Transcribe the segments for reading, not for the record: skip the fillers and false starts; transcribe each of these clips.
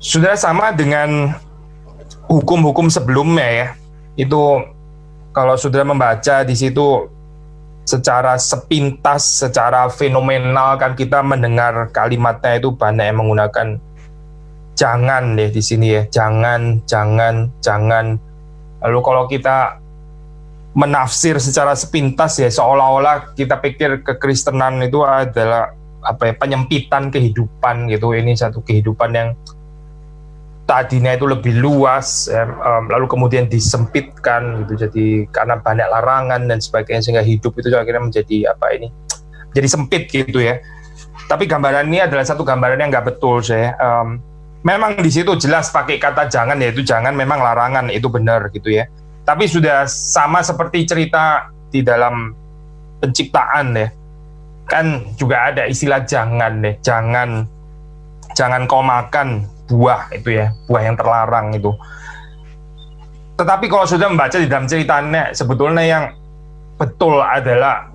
Sudah sama dengan hukum-hukum sebelumnya ya. Itu kalau sudah membaca di situ secara sepintas, secara fenomenal kan kita mendengar kalimatnya itu banyak yang menggunakan jangan deh di sini ya. Jangan, jangan, jangan. Lalu kalau kita menafsir secara sepintas ya seolah-olah kita pikir kekristenan itu adalah penyempitan kehidupan gitu. Ini satu kehidupan yang tadinya itu lebih luas ya, lalu kemudian disempitkan gitu, jadi karena banyak larangan dan sebagainya sehingga hidup itu akhirnya menjadi jadi sempit gitu ya. Tapi gambaran ini adalah satu gambaran yang nggak betul saya. Memang di situ jelas pakai kata jangan, yaitu jangan memang larangan, itu benar gitu ya. Tapi sudah sama seperti cerita di dalam penciptaan ya, kan juga ada istilah jangan deh, jangan kau makan buah itu ya, buah yang terlarang itu. Tetapi kalau sudah membaca di dalam ceritanya, sebetulnya yang betul adalah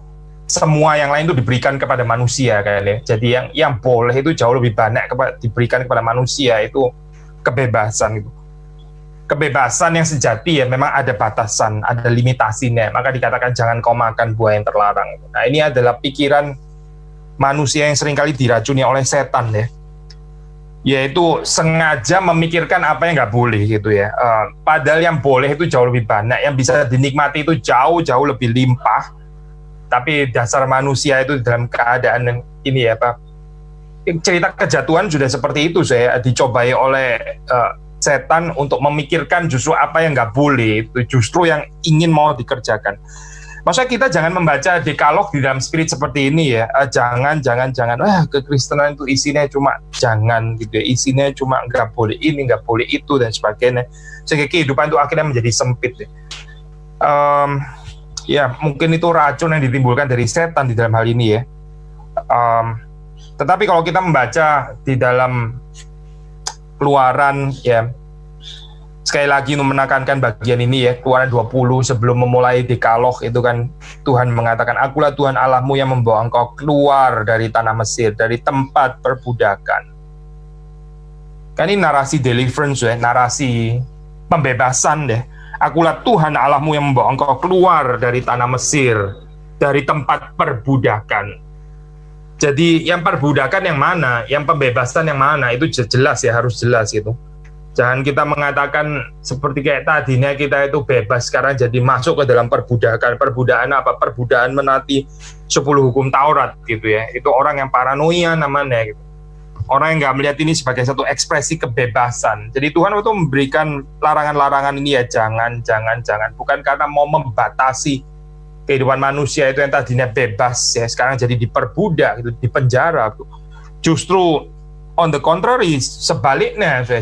semua yang lain itu diberikan kepada manusia kayaknya. Jadi yang boleh itu jauh lebih banyak diberikan kepada manusia, itu kebebasan itu. Kebebasan yang sejati ya memang ada batasan, ada limitasinya. Maka dikatakan jangan kau makan buah yang terlarang. Nah, ini adalah pikiran manusia yang seringkali diracuni oleh setan ya. Yaitu sengaja memikirkan apa yang nggak boleh gitu ya. Padahal yang boleh itu jauh lebih banyak, yang bisa dinikmati itu jauh lebih limpah. Tapi dasar manusia itu dalam keadaan ini ya Pak, cerita kejatuhan sudah seperti itu, saya dicobai oleh setan untuk memikirkan justru apa yang nggak boleh, itu justru yang ingin mau dikerjakan. Maksudnya kita jangan membaca dekalog di dalam spirit seperti ini ya, jangan, kekristenan itu isinya cuma jangan gitu ya, isinya cuma nggak boleh ini, nggak boleh itu dan sebagainya, sehingga kehidupan itu akhirnya menjadi sempit ya. Ya mungkin itu racun yang ditimbulkan dari setan di dalam hal ini ya. Tetapi kalau kita membaca di dalam Keluaran ya, sekali lagi menekankan bagian ini ya, Keluaran 20 sebelum memulai dekalog itu kan Tuhan mengatakan, akulah Tuhan Allahmu yang membawa engkau keluar dari tanah Mesir, dari tempat perbudakan. Kan ini narasi deliverance ya, narasi pembebasan deh. Akulah Tuhan Allahmu yang membawa engkau keluar dari tanah Mesir, dari tempat perbudakan. Jadi yang perbudakan yang mana, yang pembebasan yang mana, itu jelas ya, harus jelas gitu. Jangan kita mengatakan seperti kayak tadinya kita itu bebas, sekarang jadi masuk ke dalam perbudakan. Perbudakan apa? Perbudakan menaati 10 hukum Taurat gitu ya. Itu orang yang paranoia namanya gitu. Orang yang nggak melihat ini sebagai satu ekspresi kebebasan. Jadi Tuhan itu memberikan larangan-larangan ini ya, jangan. Bukan karena mau membatasi kehidupan manusia itu yang tadinya bebas ya, sekarang jadi diperbudak, gitu, dipenjara. Justru on the contrary, sebaliknya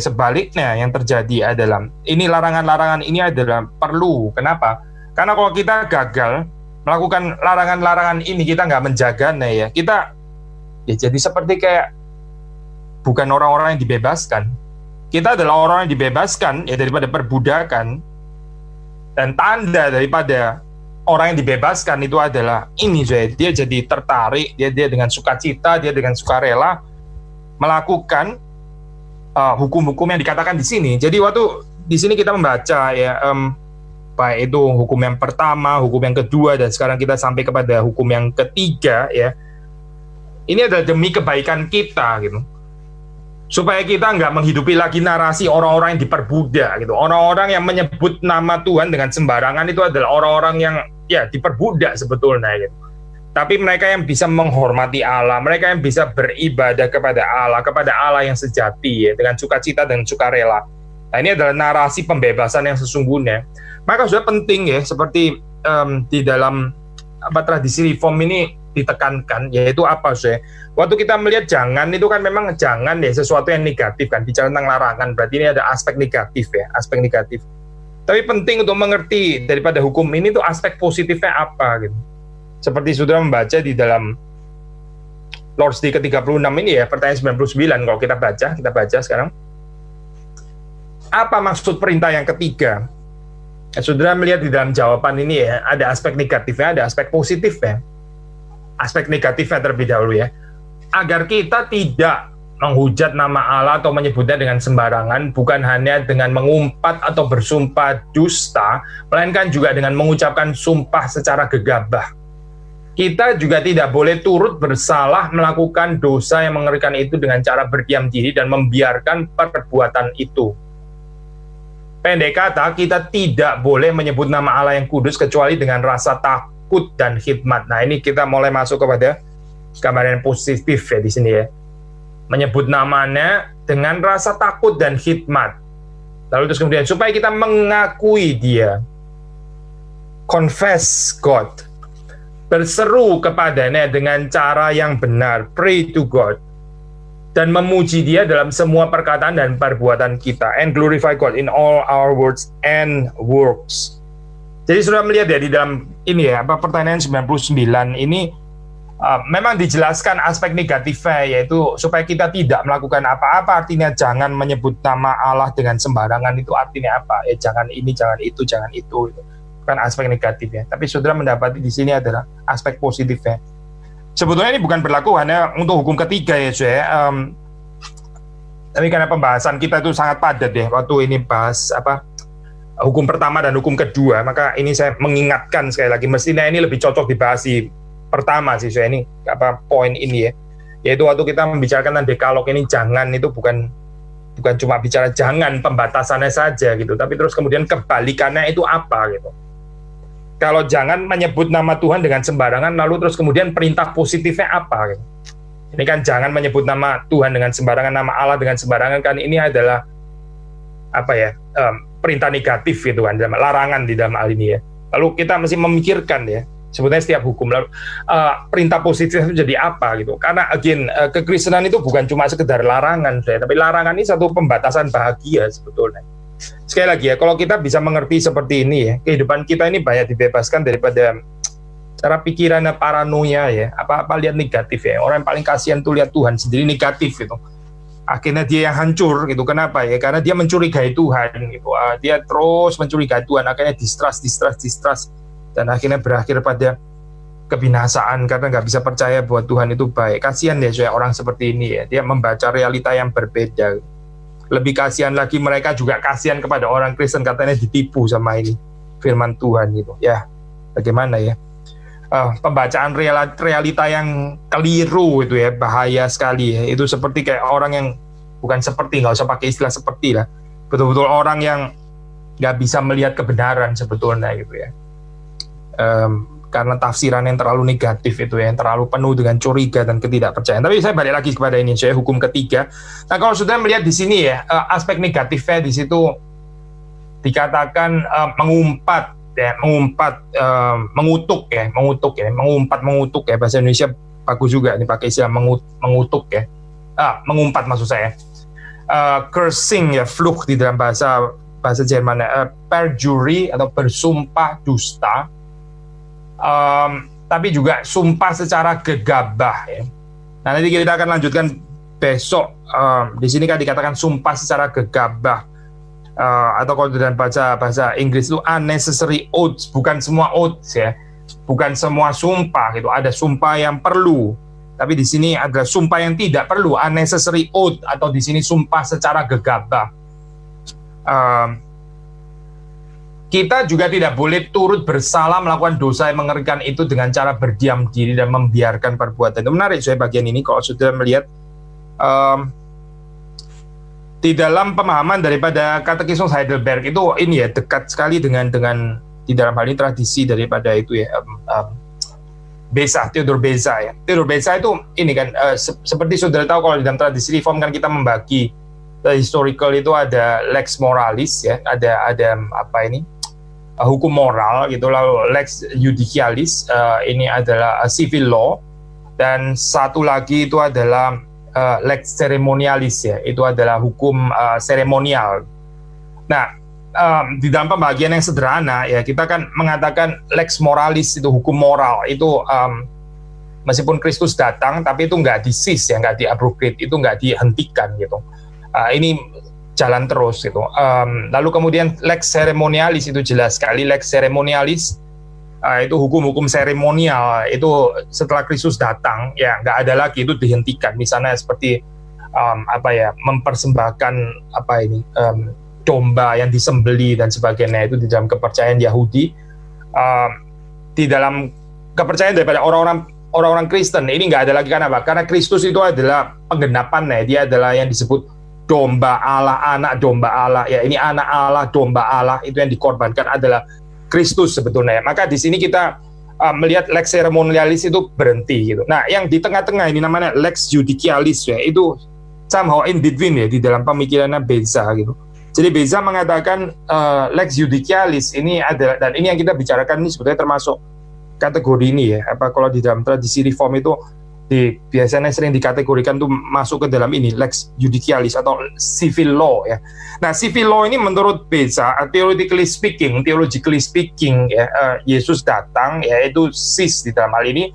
yang terjadi adalah ini larangan-larangan ini adalah perlu. Kenapa? Karena kalau kita gagal melakukan larangan-larangan ini, kita nggak menjaganya ya, kita ya jadi seperti kayak bukan orang-orang yang dibebaskan. Kita adalah orang yang dibebaskan ya daripada perbudakan, dan tanda daripada orang yang dibebaskan itu adalah ini, dia jadi tertarik, dia dengan sukacita, dia dengan sukarela melakukan hukum-hukum yang dikatakan di sini. Jadi waktu di sini kita membaca ya, baik itu hukum yang pertama, hukum yang kedua, dan sekarang kita sampai kepada hukum yang ketiga ya. Ini adalah demi kebaikan kita gitu, supaya kita nggak menghidupi lagi narasi orang-orang yang diperbudak gitu. Orang-orang yang menyebut nama Tuhan dengan sembarangan itu adalah orang-orang yang ya diperbudak sebetulnya gitu. Tapi mereka yang bisa menghormati Allah, mereka yang bisa beribadah kepada Allah yang sejati ya, dengan sukacita dan sukarela. Nah, ini adalah narasi pembebasan yang sesungguhnya. Maka sudah penting ya, seperti di dalam tradisi reform ini ditekankan, yaitu apa sih? Waktu kita melihat jangan itu kan memang jangan ya sesuatu yang negatif kan, bicara tentang larangan, berarti ini ada aspek negatif ya, aspek negatif. Tapi penting untuk mengerti daripada hukum ini tuh aspek positifnya apa gitu. Seperti sudah membaca di dalam Lord's Day ke-36 ini ya, pertanyaan 99 kalau kita baca sekarang. Apa maksud perintah yang ketiga? Saudara melihat di dalam jawaban ini ya, ada aspek negatifnya, ada aspek positifnya. Aspek negatifnya terlebih dahulu ya. Agar kita tidak menghujat nama Allah atau menyebutnya dengan sembarangan bukan hanya dengan mengumpat atau bersumpah dusta, melainkan juga dengan mengucapkan sumpah secara gegabah. Kita juga tidak boleh turut bersalah melakukan dosa yang mengerikan itu dengan cara berdiam diri dan membiarkan perbuatan itu. Pendek kata, kita tidak boleh menyebut nama Allah yang kudus kecuali dengan rasa takut dan khidmat. Nah, ini kita mulai masuk kepada gambaran positif ya di sini ya. Menyebut namanya dengan rasa takut dan khidmat. Lalu terus kemudian supaya kita mengakui Dia. Confess God. Berseru kepadanya dengan cara yang benar, pray to God, dan memuji Dia dalam semua perkataan dan perbuatan kita, and glorify God in all our words and works. Jadi sudah melihat ya di dalam ini ya, pertanyaan 99 ini memang dijelaskan aspek negatifnya, yaitu supaya kita tidak melakukan apa-apa. Artinya jangan menyebut nama Allah dengan sembarangan, itu artinya apa? Ya jangan ini, jangan itu, jangan itu. Kan aspek negatifnya. Tapi saudara mendapati di sini adalah aspek positifnya. Sebetulnya ini bukan berlaku hanya untuk hukum ketiga ya, saya. Tapi karena pembahasan kita itu sangat padat ya, waktu ini bahas hukum pertama dan hukum kedua, maka ini saya mengingatkan sekali lagi, mestinya ini lebih cocok dibahas di pertama sih, saya ini poin ini ya, yaitu waktu kita membicarakan tentang dekalog ini, jangan itu bukan cuma bicara jangan pembatasannya saja gitu, tapi terus kemudian kebalikannya itu apa gitu. Kalau jangan menyebut nama Tuhan dengan sembarangan, lalu terus kemudian perintah positifnya apa gitu. Ini kan jangan menyebut nama Tuhan dengan sembarangan, nama Allah dengan sembarangan, kan ini adalah perintah negatif gitu kan, larangan di dalam hal ini ya. Lalu kita mesti memikirkan ya, sebetulnya setiap hukum lalu perintah positif itu jadi apa gitu. Karena again kekristenan itu bukan cuma sekedar larangan, tapi larangan ini satu pembatasan bahagia sebetulnya. Sekali lagi ya, kalau kita bisa mengerti seperti ini ya, kehidupan kita ini banyak dibebaskan daripada cara pikirannya paranoia ya, apa-apa lihat negatif ya. Orang yang paling kasihan tuh lihat Tuhan sendiri negatif gitu. Akhirnya dia yang hancur gitu. Kenapa ya? Karena dia mencurigai Tuhan gitu. Dia terus mencurigai Tuhan, akhirnya distrust, dan akhirnya berakhir pada kebinasaan karena nggak bisa percaya bahwa Tuhan itu baik. Kasihan ya saya orang seperti ini ya. Dia membaca realita yang berbeda. Lebih kasihan lagi mereka juga kasihan kepada orang Kristen, katanya ditipu sama ini firman Tuhan gitu ya. Bagaimana ya, pembacaan realita yang keliru itu ya, bahaya sekali ya. Itu seperti kayak orang yang bukan seperti, nggak usah pakai istilah seperti lah, betul-betul orang yang nggak bisa melihat kebenaran sebetulnya gitu ya, karena tafsiran yang terlalu negatif itu ya, yang terlalu penuh dengan curiga dan ketidakpercayaan. Tapi saya balik lagi kepada ini, saya hukum ketiga. Nah, kalau sudah melihat di sini ya, aspek negatifnya di situ dikatakan mengumpat, mengutuk ya, bahasa Indonesia bagus juga ini pakai istilah mengutuk ya, mengumpat maksud saya, cursing ya, fluch di dalam bahasa Jerman, perjury atau bersumpah dusta. Tapi juga sumpah secara gegabah ya. Nah, nanti kita akan lanjutkan besok. Di sini kan dikatakan sumpah secara gegabah, atau kalau dalam bahasa Inggris itu unnecessary oaths. Bukan semua oaths ya, bukan semua sumpah gitu. Ada sumpah yang perlu, tapi di sini ada sumpah yang tidak perlu, unnecessary oath, atau di sini sumpah secara gegabah. Kita juga tidak boleh turut bersalah melakukan dosa yang mengerikan itu dengan cara berdiam diri dan membiarkan perbuatan itu. Menarik saya bagian ini kalau sudah melihat di dalam pemahaman daripada Katekismus Heidelberg itu ini ya, dekat sekali dengan di dalam hal ini tradisi daripada itu ya, Theodor Beza ya. Theodor Beza itu ini kan seperti saudara tahu kalau di dalam tradisi Reform kan kita membagi historical itu ada lex moralis ya, ada hukum moral gitu, lalu lex judicialis ini adalah civil law, dan satu lagi itu adalah lex ceremonialis ya, itu adalah hukum seremonial. Nah, di dalam pembagian yang sederhana ya, kita kan mengatakan lex moralis itu hukum moral itu meskipun Kristus datang tapi itu nggak di-cease ya, nggak di-abrogate, itu nggak dihentikan gitu. Ini jalan terus gitu. Lalu kemudian lex seremonialis itu jelas sekali, lex seremonialis itu hukum-hukum seremonial itu setelah Kristus datang ya nggak ada lagi, itu dihentikan. Misalnya seperti mempersembahkan domba yang disembeli dan sebagainya, itu di dalam kepercayaan Yahudi, di dalam kepercayaan daripada orang-orang Kristen ini nggak ada lagi. Karena Kristus itu adalah penggenapannya, dia adalah yang disebut domba Allah, anak domba Allah. Ya, ini anak Allah, domba Allah, itu yang dikorbankan adalah Kristus sebetulnya. Maka di sini kita melihat lex ceremonialis itu berhenti gitu. Nah, yang di tengah-tengah ini namanya lex judicialis, ya, itu somehow in between, ya, di dalam pemikirannya Beza gitu. Jadi Beza mengatakan lex judicialis ini adalah, dan ini yang kita bicarakan ini sebetulnya termasuk kategori ini, ya. Kalau di dalam tradisi reform itu biasanya sering dikategorikan tuh masuk ke dalam ini lex judicialis atau civil law, ya. Nah, civil law ini menurut Beza, theologically speaking, ya, Yesus datang, yaitu sis di dalam hal ini,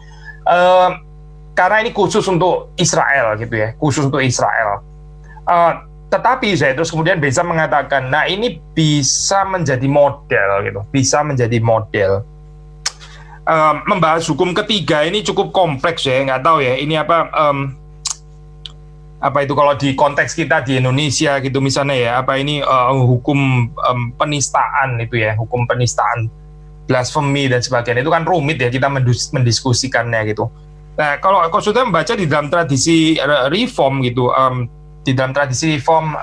karena ini khusus untuk Israel gitu, ya, khusus untuk Israel. Tetapi saya terus kemudian Beza mengatakan, nah ini bisa menjadi model gitu, bisa menjadi model. Membahas hukum ketiga ini cukup kompleks, ya, nggak tahu, ya, ini apa itu kalau di konteks kita di Indonesia gitu misalnya, ya, hukum penistaan itu, ya, hukum penistaan, blasfemi dan sebagainya, itu kan rumit, ya, kita mendiskusikannya gitu. Nah, kalau sudah membaca di dalam tradisi reform gitu, di dalam tradisi reform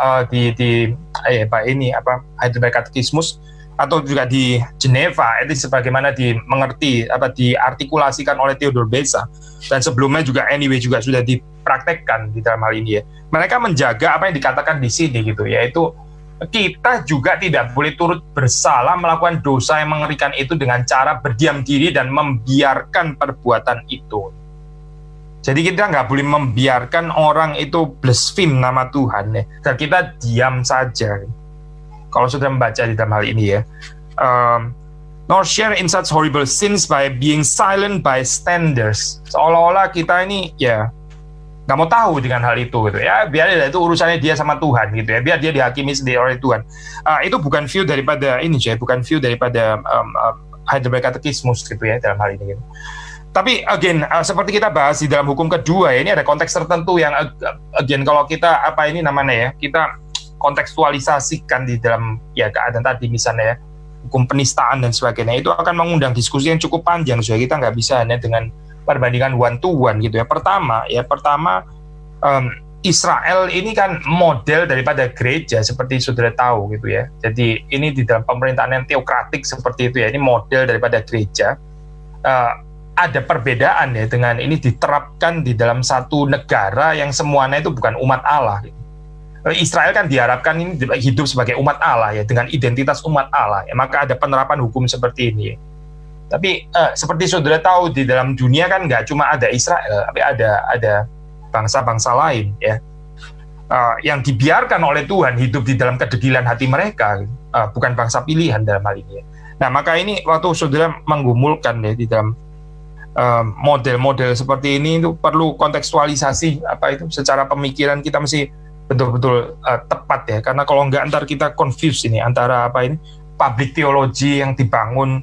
Heidelberg Catechismus atau juga di Geneva, itu sebagaimana diartikulasikan oleh Theodor Beza, dan sebelumnya juga juga sudah dipraktekkan di dalam hal ini, ya. Mereka menjaga apa yang dikatakan di sini gitu, yaitu kita juga tidak boleh turut bersalah melakukan dosa yang mengerikan itu dengan cara berdiam diri dan membiarkan perbuatan itu. Jadi kita nggak boleh membiarkan orang itu blaspheme nama Tuhan, ya, dan kita diam saja. Kalau sudah membaca di dalam hal ini, ya, nor share in such horrible sins by being silent bystanders. Seolah-olah kita ini, ya, nggak mau tahu dengan hal itu gitu, ya, biar itu urusannya dia sama Tuhan gitu, ya, biar dia dihakimi sendiri oleh Tuhan. Itu bukan view daripada ini, ya, bukan view daripada Heidelberg Catechismus gitu, ya, dalam hal ini gitu. Tapi again, seperti kita bahas di dalam hukum kedua, ya, ini ada konteks tertentu yang again kalau kita kita kontekstualisasikan di dalam, ya, keadaan tadi misalnya, ya, hukum penistaan dan sebagainya, itu akan mengundang diskusi yang cukup panjang, so kita nggak bisa hanya dengan perbandingan one to one gitu, ya. Pertama Israel ini kan model daripada gereja seperti saudara tahu gitu, ya. Jadi ini di dalam pemerintahan yang teokratik seperti itu, ya, ini model daripada gereja. Ada perbedaan, ya, dengan ini diterapkan di dalam satu negara yang semuanya itu bukan umat Allah gitu. Israel kan diharapkan ini hidup sebagai umat Allah, ya, dengan identitas umat Allah, ya, maka ada penerapan hukum seperti ini, ya. Tapi seperti saudara tahu di dalam dunia kan nggak cuma ada Israel, tapi ada bangsa-bangsa lain, ya, yang dibiarkan oleh Tuhan hidup di dalam kedegilan hati mereka, bukan bangsa pilihan dalam hal ini, ya. Nah, maka ini waktu saudara menggumulkan, ya, di dalam model-model seperti ini itu perlu kontekstualisasi secara pemikiran kita mesti betul-betul tepat, ya, karena kalau enggak ntar kita confuse ini antara public theology yang dibangun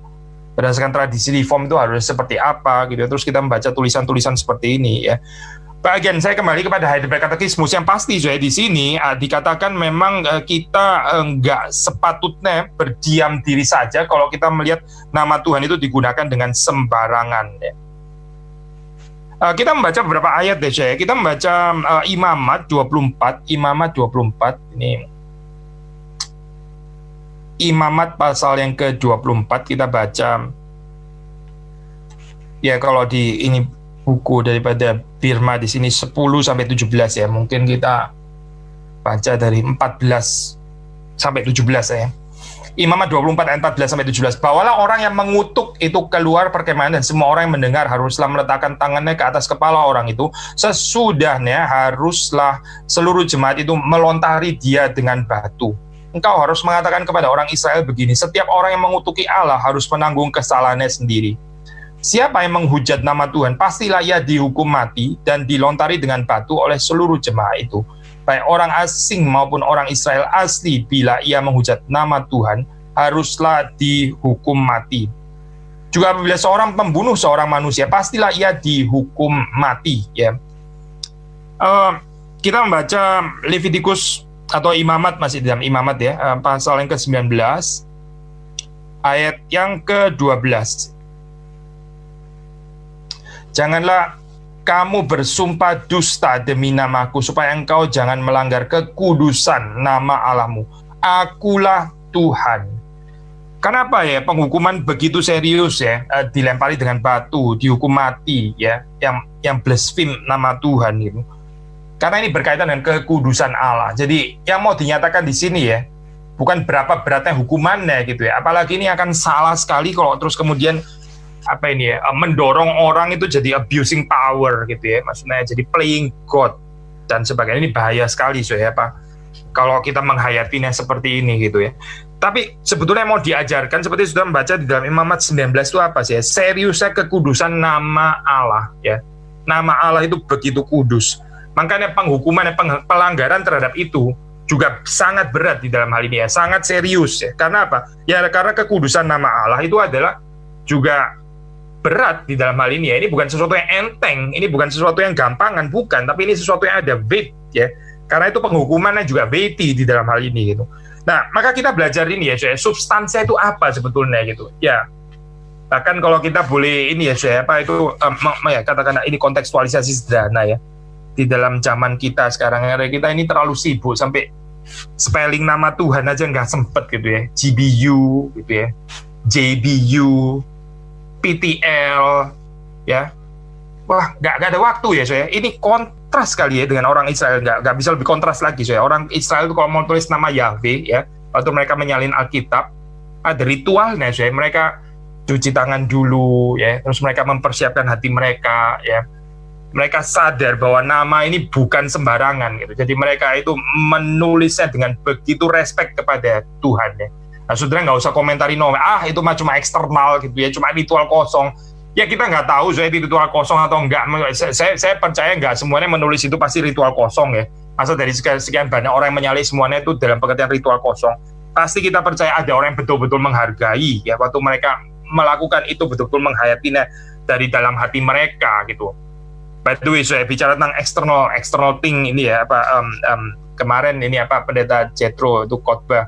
berdasarkan tradisi reform itu harus seperti apa gitu, terus kita membaca tulisan-tulisan seperti ini, ya. Bagian saya kembali kepada Heidelberg Catechismus yang pasti, saya di sini dikatakan memang kita enggak sepatutnya berdiam diri saja kalau kita melihat nama Tuhan itu digunakan dengan sembarangan, ya. Kita membaca beberapa ayat deh, saya. Kita membaca Imamat 24 ini. Imamat pasal yang ke-24 kita baca. Ya, kalau di ini buku daripada Birma di sini 10 sampai 17, ya. Mungkin kita baca dari 14 sampai 17, ya. Imamat 24 ayat 14 sampai 17. Bawalah orang yang mengutuk itu keluar perkemahan, dan semua orang yang mendengar haruslah meletakkan tangannya ke atas kepala orang itu. Sesudahnya haruslah seluruh jemaat itu melontari dia dengan batu. Engkau harus mengatakan kepada orang Israel begini, setiap orang yang mengutuki Allah harus menanggung kesalahannya sendiri. Siapa yang menghujat nama Tuhan, pastilah ia dihukum mati dan dilontari dengan batu oleh seluruh jemaat itu. Baik orang asing maupun orang Israel asli, bila ia menghujat nama Tuhan, haruslah dihukum mati. Juga apabila seorang pembunuh seorang manusia, pastilah ia dihukum mati, ya. kita membaca Levitikus atau Imamat, masih dalam Imamat ya, pasal yang ke-19 ayat yang ke-12. Janganlah kamu bersumpah dusta demi namaku, supaya engkau jangan melanggar kekudusan nama Allahmu. Akulah Tuhan. Kenapa ya penghukuman begitu serius ya, dilempari dengan batu, dihukum mati ya, yang blaspheme nama Tuhan gitu. Karena ini berkaitan dengan kekudusan Allah. Jadi yang mau dinyatakan di sini ya, bukan berapa beratnya hukumannya gitu ya. Apalagi ini akan salah sekali kalau terus kemudian mendorong orang itu jadi abusing power gitu ya, maksudnya jadi playing God dan sebagainya. Ini bahaya sekali ya Pak, kalau kita menghayatinya seperti ini gitu ya. Tapi sebetulnya mau diajarkan seperti sudah membaca di dalam Imamat 19 itu apa sih ya? Seriusnya kekudusan nama Allah ya. Nama Allah itu begitu kudus. Makanya penghukuman dan pelanggaran terhadap itu juga sangat berat di dalam hal ini ya, sangat serius ya. Karena apa? Ya karena kekudusan nama Allah itu adalah juga berat di dalam hal ini ya. Ini bukan sesuatu yang enteng, ini bukan sesuatu yang gampangan, bukan, tapi ini sesuatu yang ada weight ya. Karena itu penghukumannya juga weighty di dalam hal ini gitu. Nah, maka kita belajar ini ya, substansinya itu apa sebetulnya gitu. Ya. Bahkan kalau kita boleh ini ya, apa itu katakanlah ini kontekstualisasi sederhana ya. Di dalam zaman kita sekarang, kita ini terlalu sibuk sampai spelling nama Tuhan aja nggak sempet gitu ya. GBU gitu ya, JBU, PTL ya. Wah, nggak ada waktu ya ini kontras kali ya dengan orang Israel, nggak bisa lebih kontras lagi orang Israel itu kalau mau tulis nama Yahweh ya, waktu mereka menyalin Alkitab ada ritualnya mereka cuci tangan dulu ya, terus mereka mempersiapkan hati mereka ya. Mereka sadar bahwa nama ini bukan sembarangan gitu. Jadi mereka itu menulisnya dengan begitu respect kepada Tuhan ya. Nah, saudara nggak usah komentari itu mah cuma eksternal gitu ya, cuma ritual kosong. Ya kita nggak tahu itu ritual kosong atau enggak. Saya percaya nggak semuanya menulis itu pasti ritual kosong ya. Masa dari sekian banyak orang yang menyalin semuanya itu dalam pengertian ritual kosong. Pasti kita percaya ada orang yang betul-betul menghargai ya, waktu mereka melakukan itu betul-betul menghayatinya dari dalam hati mereka gitu. By the way, saya bicara tentang external thing ini ya, kemarin ini Pendeta Jethro itu khotbah.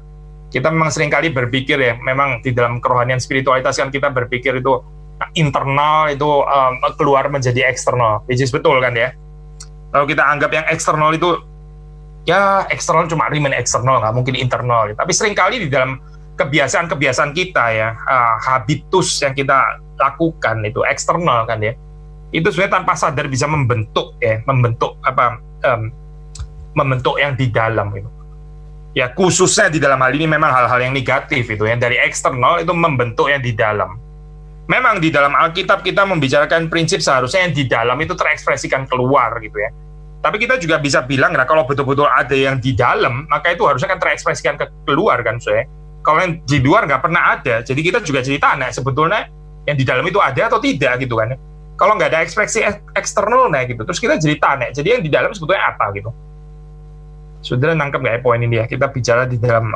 Kita memang seringkali berpikir ya, memang di dalam kerohanian spiritualitas kan kita berpikir itu internal itu keluar menjadi eksternal, which is betul kan ya. Kalau kita anggap yang eksternal itu ya eksternal cuma remain eksternal, nggak mungkin internal. Tapi seringkali di dalam kebiasaan-kebiasaan kita ya, habitus yang kita lakukan itu eksternal kan ya. Itu sebenarnya tanpa sadar bisa membentuk yang di dalam itu. Ya khususnya di dalam hal ini memang hal-hal yang negatif itu yang dari eksternal itu membentuk yang di dalam. Memang di dalam Alkitab kita membicarakan prinsip seharusnya yang di dalam itu terekspresikan keluar gitu ya. Tapi kita juga bisa bilang kalau betul-betul ada yang di dalam, maka itu harusnya kan terekspresikan keluar kan Kalau yang di luar nggak pernah ada, jadi kita juga jadi tanya sebetulnya yang di dalam itu ada atau tidak gitu kan. Kalau nggak ada ekspresi eksternal gitu, terus kita jadi tanya, jadi yang di dalam sebetulnya apa gitu. Saudara nangkep nggak ya poin ini ya? Kita bicara di dalam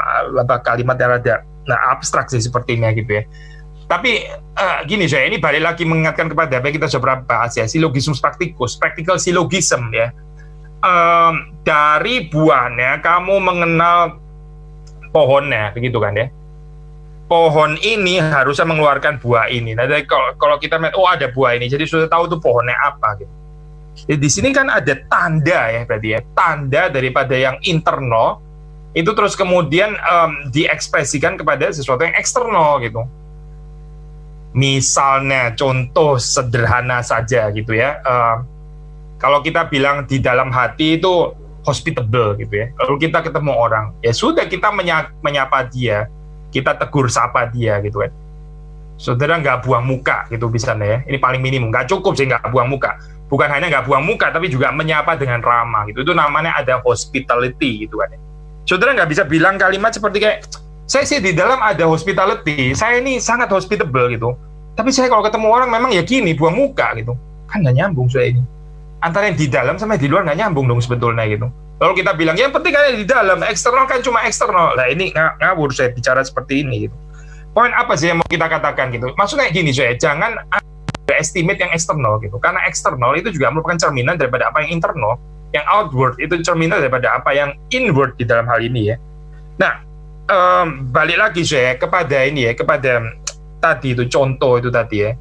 kalimat yang ada abstrak sih seperti ini gitu ya. Tapi gini ini balik lagi mengingatkan kepada apa yang kita sudah bahas ya, silogismus praktikus, practical syllogism ya. Dari buahnya kamu mengenal pohonnya, begitu kan ya. Pohon ini harusnya mengeluarkan buah ini. Nah, kalau kita melihat ada buah ini, jadi sudah tahu tuh pohonnya apa gitu. Jadi di sini kan ada tanda ya, berarti ya, tanda daripada yang internal itu terus kemudian diekspresikan kepada sesuatu yang eksternal gitu. Misalnya contoh sederhana saja gitu ya. Kalau kita bilang di dalam hati itu hospitable gitu ya. Kalau kita ketemu orang, ya sudah kita menyapa dia. Kita tegur sapa dia gitu kan. Saudara nggak buang muka gitu misalnya ya. Ini paling minimum, nggak cukup sih nggak buang muka. Bukan hanya nggak buang muka, tapi juga menyapa dengan ramah gitu. Itu namanya ada hospitality gitu kan. Saudara nggak bisa bilang kalimat seperti kayak, saya sih di dalam ada hospitality, saya ini sangat hospitable gitu. Tapi saya kalau ketemu orang memang ya gini, buang muka gitu. Kan nggak nyambung saya ini. Antara yang di dalam sama yang di luar nggak nyambung dong sebetulnya gitu. Lalu kita bilang, yang penting ada di dalam, eksternal kan cuma eksternal. Nah ini ngawur saya bicara seperti ini gitu. Poin apa sih yang mau kita katakan gitu? Maksudnya gini jangan estimate yang eksternal gitu. Karena eksternal itu juga merupakan cerminan daripada apa yang internal. Yang outward itu cerminan daripada apa yang inward di dalam hal ini ya. Nah, balik lagi saya kepada ini ya, kepada tadi itu contoh itu tadi ya.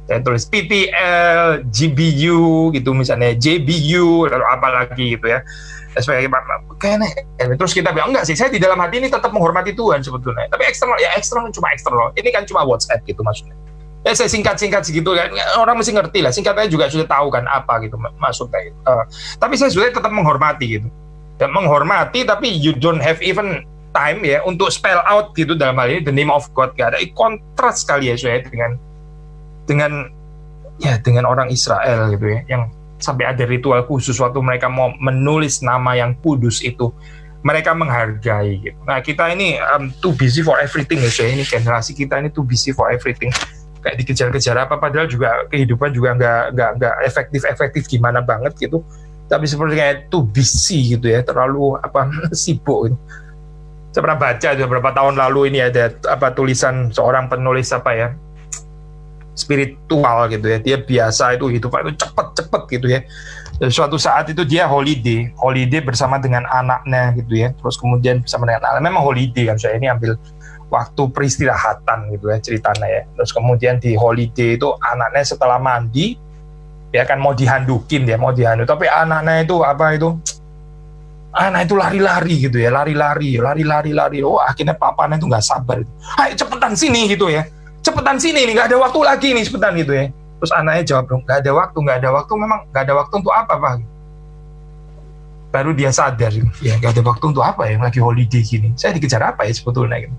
Saya tulis PTL, GBU gitu misalnya, JBU, lalu apa lagi gitu ya. Sebagai kayaknya, terus kita bilang enggak sih, saya di dalam hati ini tetap menghormati Tuhan sebetulnya. Tapi eksternal cuma eksternal. Ini kan cuma WhatsApp gitu maksudnya. Ya saya singkat segitu kan, orang mesti ngerti lah. Singkatnya juga sudah tahu kan apa gitu maksudnya. Gitu. Tapi saya sudah tetap menghormati gitu. Dan menghormati tapi you don't have even time ya untuk spell out gitu dalam hal ini the name of God. Gak ada kontras sekali ya saya dengan orang Israel gitu ya, yang sampai ada ritual khusus waktu mereka mau menulis nama yang kudus itu mereka menghargai gitu. Nah kita ini too busy for everything ya saya, ini generasi kita ini too busy for everything, kayak dikejar-kejar apa, padahal juga kehidupan juga nggak efektif gimana banget gitu, tapi seperti kayak too busy gitu ya, terlalu sibuk gitu. Saya pernah baca beberapa tahun lalu ini ada tulisan seorang penulis spiritual gitu ya, dia biasa itu hidup itu cepet gitu ya. Dan suatu saat itu dia holiday bersama dengan anaknya gitu ya, terus kemudian bersama dengan anaknya, memang holiday kan, saya ini ambil waktu peristirahatan gitu ya ceritanya ya. Terus kemudian di holiday itu anaknya setelah mandi ya kan mau dihandukin, tapi anaknya itu anak itu lari-lari gitu ya, lari-lari. Oh akhirnya papanya itu nggak sabar, ayo cepetan sini gitu ya, cepetan sini nih, nggak ada waktu lagi nih, cepetan gitu ya. Terus anaknya jawab dong, nggak ada waktu, memang nggak ada waktu untuk apa Pak? Baru dia sadar, ya nggak ada waktu untuk apa ya, lagi holiday gini, saya dikejar apa ya sebetulnya gitu.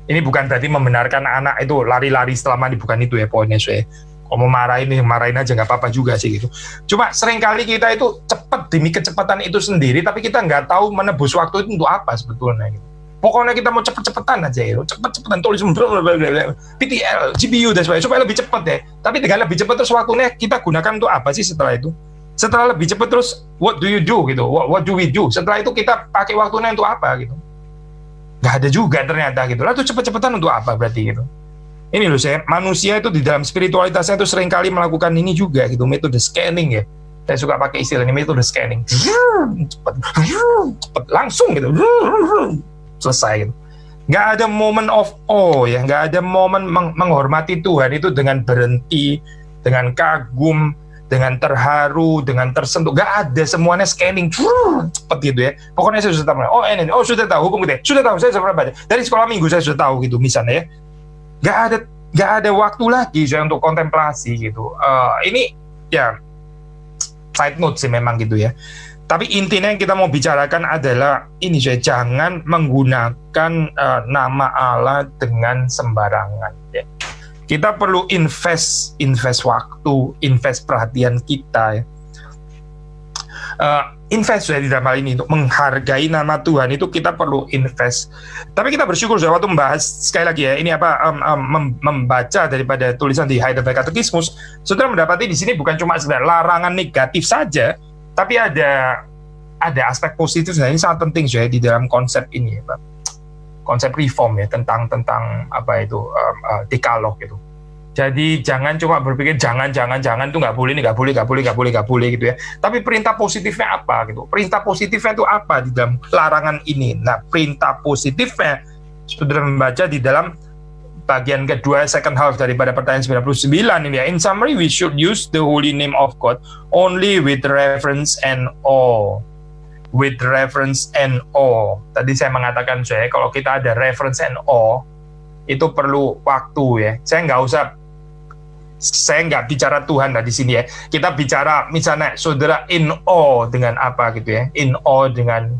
Ini bukan berarti membenarkan anak itu lari-lari setelah mandi, bukan itu ya poinnya saya. Kalau mau marahin aja nggak apa-apa juga sih gitu. Cuma seringkali kita itu cepat demi kecepatan itu sendiri, tapi kita nggak tahu menebus waktu itu untuk apa sebetulnya gitu. Pokoknya kita mau cepet-cepetan aja ya, cepet-cepetan tulis PTL, GPU dan sebagainya supaya lebih cepat ya. Tapi dengan lebih cepat terus waktunya kita gunakan untuk apa sih setelah itu? Setelah lebih cepat terus what do you do gitu? What do we do? Setelah itu kita pakai waktunya untuk apa gitu? Gak ada juga ternyata gitu. Lalu cepet-cepetan untuk apa berarti gitu? Ini loh saya, manusia itu di dalam spiritualitasnya itu seringkali melakukan ini juga gitu, metode scanning ya. Saya suka pakai istilah ini, metode scanning. Cepet, langsung gitu. Selesai gitu. Nggak ada moment of awe ya, nggak ada momen menghormati Tuhan itu dengan berhenti, dengan kagum, dengan terharu, dengan tersentuh. Nggak ada, semuanya scanning cepet gitu ya. Pokoknya saya sudah tahu, sudah tahu hukum kita, sudah tahu, saya sudah baca dari sekolah minggu, saya sudah tahu gitu misalnya ya. Nggak ada waktu lagi saya untuk kontemplasi gitu. Ini ya side note sih memang gitu ya. Tapi intinya yang kita mau bicarakan adalah ini, saya jangan menggunakan nama Allah dengan sembarangan ya. Kita perlu invest waktu, invest perhatian kita ya. Invest ya di dalam hal ini, untuk menghargai nama Tuhan itu kita perlu invest. Tapi kita bersyukur saya waktu membahas sekali lagi ya, ini membaca daripada tulisan di Heidelberg Catechismus, saudara mendapati di sini bukan cuma sekedar larangan negatif saja, tapi ada aspek positif. Nah ini sangat penting ya di dalam konsep ini ya, Pak. Konsep reform ya, tentang dekalog gitu. Jadi jangan cuma berpikir jangan tuh nggak boleh gitu ya. Tapi perintah positifnya apa gitu? Perintah positifnya itu apa di dalam larangan ini? Nah, perintah positifnya saudara membaca di dalam bagian kedua, second half daripada pertanyaan 99 ini ya. In summary, we should use the holy name of God only with reverence and awe. With reverence and awe. Tadi saya mengatakan kalau kita ada reverence and awe, itu perlu waktu ya. Saya nggak bicara Tuhan di sini ya. Kita bicara misalnya saudara in awe dengan apa gitu ya. In awe dengan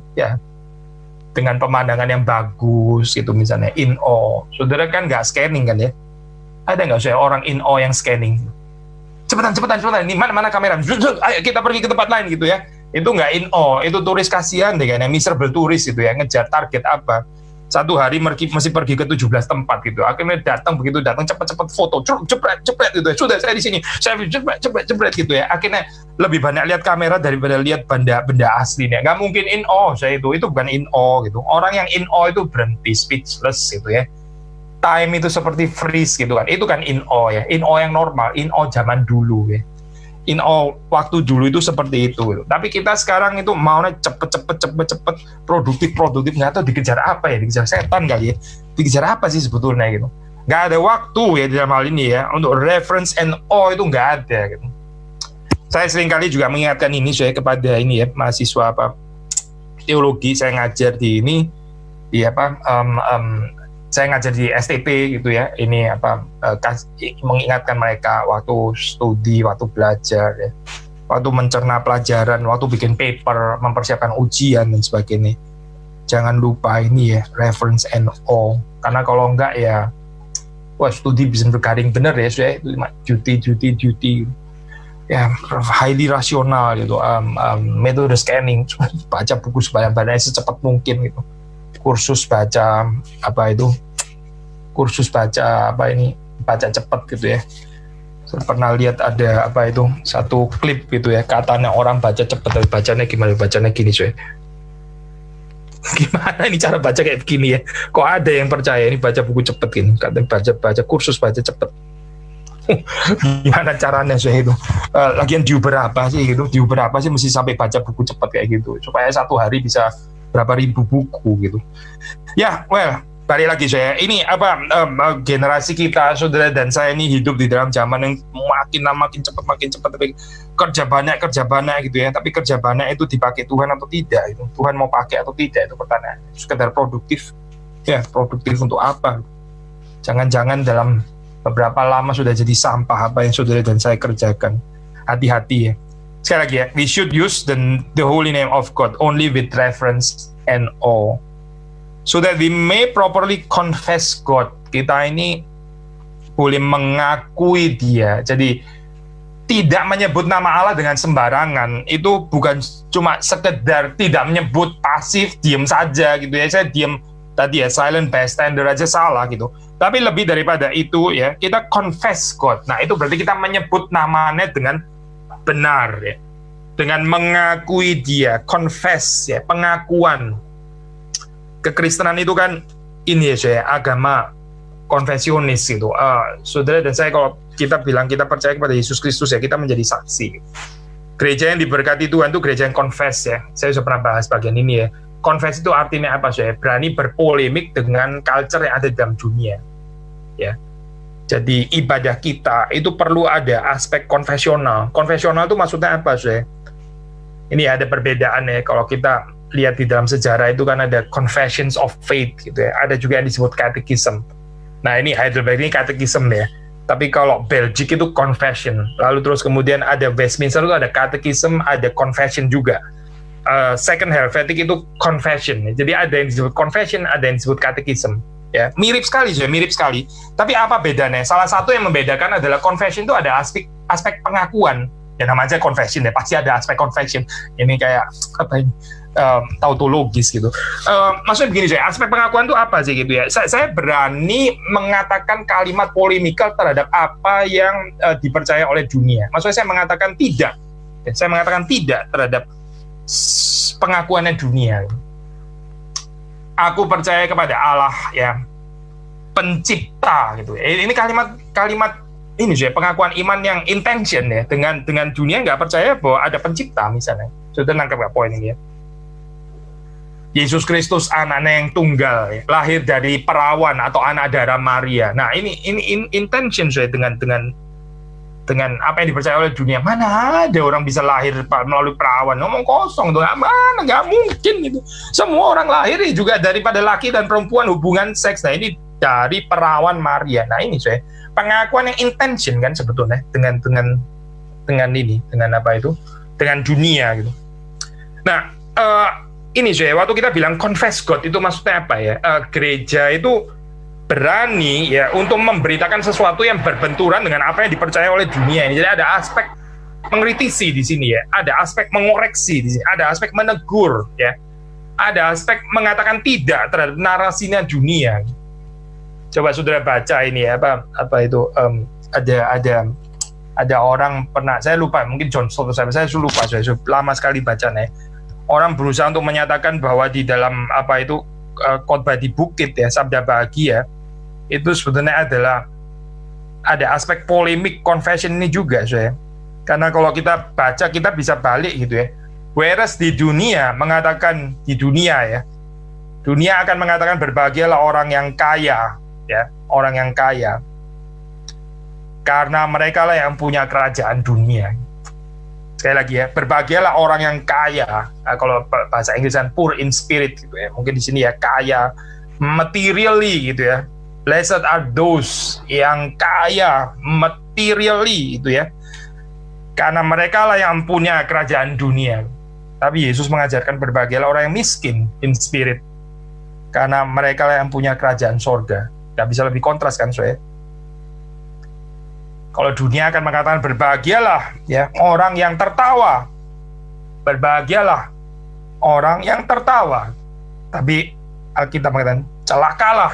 pemandangan yang bagus gitu misalnya, in awe. Saudara kan nggak scanning kan ya. Ada nggak orang in awe yang scanning? Cepetan. Ini mana kamera? Ayo kita pergi ke tempat lain gitu ya. Itu nggak in awe, itu turis kasihan deh kan, yang miserable turis gitu ya, ngejar target apa. Satu hari mesti pergi ke 17 tempat gitu. Akhirnya begitu datang cepet foto, cepet gitu ya. Sudah saya di sini, saya cepet gitu ya. Akhirnya lebih banyak lihat kamera daripada lihat benda aslinya. Nggak mungkin in awe saya itu bukan in awe gitu. Orang yang in awe itu berhenti, speechless gitu ya. Time itu seperti freeze gitu kan. Itu kan in awe ya. In awe yang normal, in awe zaman dulu ya. in all waktu dulu itu seperti itu. Tapi kita sekarang itu maunya cepet, produktif, nggak tahu dikejar apa ya, dikejar setan kali ya, dikejar apa sih sebetulnya gitu. Nggak ada waktu ya dalam hal ini ya, untuk reference and all itu nggak ada gitu. Saya seringkali juga mengingatkan ini saya kepada ini ya, mahasiswa teologi, saya ngajar di ini, di saya ngajar di STP gitu ya, ini mengingatkan mereka waktu studi, waktu belajar ya, waktu mencerna pelajaran, waktu bikin paper, mempersiapkan ujian dan sebagainya. Jangan lupa ini ya, reference and all, karena kalau enggak ya, studi bisa bergaring bener ya, saya duty ya, highly rasional gitu, metode scanning, baca buku sebanyak-banyaknya secepat mungkin gitu. Kursus baca baca cepat gitu ya. Saya pernah lihat ada satu klip gitu ya, katanya orang baca cepat, tapi bacanya gini saya. Gimana ini cara baca kayak begini ya? Kok ada yang percaya ini baca buku cepat gini? Katanya baca kursus baca cepat. Gimana caranya saya itu? Lagian diuber apa sih mesti sampai baca buku cepat kayak gitu supaya satu hari bisa berapa ribu buku gitu ya. Balik lagi saya ini generasi kita, saudara dan saya ini hidup di dalam zaman yang makin cepat tapi kerja banyak gitu ya. Tapi kerja banyak itu dipakai Tuhan atau tidak, itu Tuhan mau pakai atau tidak, itu pertanyaan. Sekedar produktif ya, produktif untuk apa? Jangan-jangan dalam beberapa lama sudah jadi sampah apa yang saudara dan saya kerjakan. Hati-hati ya. Sekali lagi ya, we should use the holy name of God only with reference and awe, so that we may properly confess God. Kita ini boleh mengakui Dia. Jadi tidak menyebut nama Allah dengan sembarangan. Itu bukan cuma sekedar tidak menyebut pasif, diam saja gitu ya. Saya diam tadi ya, silent bystander aja salah gitu. Tapi lebih daripada itu ya, kita confess God. Nah itu berarti kita menyebut namanya dengan benar ya, dengan mengakui Dia, confess ya, pengakuan. Kekristenan itu kan ini ya saya, agama konfesionis gitu. Saudara dan saya, kalau kita bilang kita percaya kepada Yesus Kristus ya, kita menjadi saksi. Gereja yang diberkati Tuhan itu gereja yang confess ya. Saya sudah pernah bahas bagian ini ya. Confess itu artinya apa saya? Berani berpolemik dengan culture yang ada di dalam dunia ya. Jadi ibadah kita itu perlu ada aspek konfesional. Konfesional itu maksudnya apa sih? Ini ada perbedaan ya. Kalau kita lihat di dalam sejarah itu kan ada confessions of faith gitu ya. Ada juga yang disebut catechism. Nah ini Heidelberg ini catechism ya. Tapi kalau Belgium itu confession. Lalu terus kemudian ada Westminster itu ada catechism, ada confession juga. Second Helvetic itu confession. Jadi ada yang disebut confession, ada yang disebut catechism. Ya, mirip sekali. Tapi apa bedanya? Salah satu yang membedakan adalah confession itu ada aspek pengakuan. Ya namanya confession ya, pasti ada aspek confession. Ini kayak tautologis gitu. Maksudnya begini saya, aspek pengakuan itu apa sih gitu ya? Saya berani mengatakan kalimat polemikal terhadap apa yang dipercaya oleh dunia. Maksudnya saya mengatakan tidak. Saya mengatakan tidak terhadap pengakuannya dunia. Aku percaya kepada Allah ya, pencipta gitu. Ini kalimat ini sih pengakuan iman yang intention ya, dengan dunia nggak percaya bahwa ada pencipta misalnya. Sudah nangkep nggak poin ini ya? Yesus Kristus anaknya yang tunggal ya, lahir dari perawan atau anak darah Maria. Nah ini intention saya dengan apa yang dipercaya oleh dunia. Mana ada orang bisa lahir melalui perawan? Ngomong kosong tuh, mana, nggak mungkin gitu. Semua orang lahir juga daripada laki dan perempuan hubungan seks. Nah ini dari perawan Maria. Nah ini saya pengakuan yang intention kan sebetulnya dengan apa itu, dengan dunia gitu. Nah ini saya waktu kita bilang confess God itu maksudnya apa ya? Gereja itu berani ya untuk memberitakan sesuatu yang berbenturan dengan apa yang dipercaya oleh dunia ini. Jadi ada aspek mengkritisi di sini ya, ada aspek mengoreksi di sini, ada aspek menegur ya, ada aspek mengatakan tidak terhadap narasinya dunia. Coba saudara baca ini ya, apa itu ada orang pernah, saya lupa, mungkin John Stott, saya lupa, saya lama sekali bacanya. Orang berusaha untuk menyatakan bahwa di dalam apa itu khotbah di bukit ya, sabda bahagia itu sebetulnya adalah ada aspek polemik confession ini juga saya. Karena kalau kita baca, kita bisa balik gitu ya. Whereas di dunia mengatakan, di dunia ya, dunia akan mengatakan berbahagialah orang yang kaya, ya, orang yang kaya, karena mereka lah yang punya kerajaan dunia. Sekali lagi ya, berbahagialah orang yang kaya. Nah, kalau bahasa Inggrisan poor in spirit gitu ya, mungkin di sini ya kaya materially gitu ya. Blessed are those yang kaya materially gitu ya, karena mereka lah yang punya kerajaan dunia. Tapi Yesus mengajarkan berbahagialah orang yang miskin in spirit, karena mereka lah yang punya kerajaan sorga. Gak bisa lebih kontras kan, soalnya. Kalau dunia akan mengatakan berbahagialah ya orang yang tertawa, berbahagialah orang yang tertawa. Tapi Alkitab mengatakan celakalah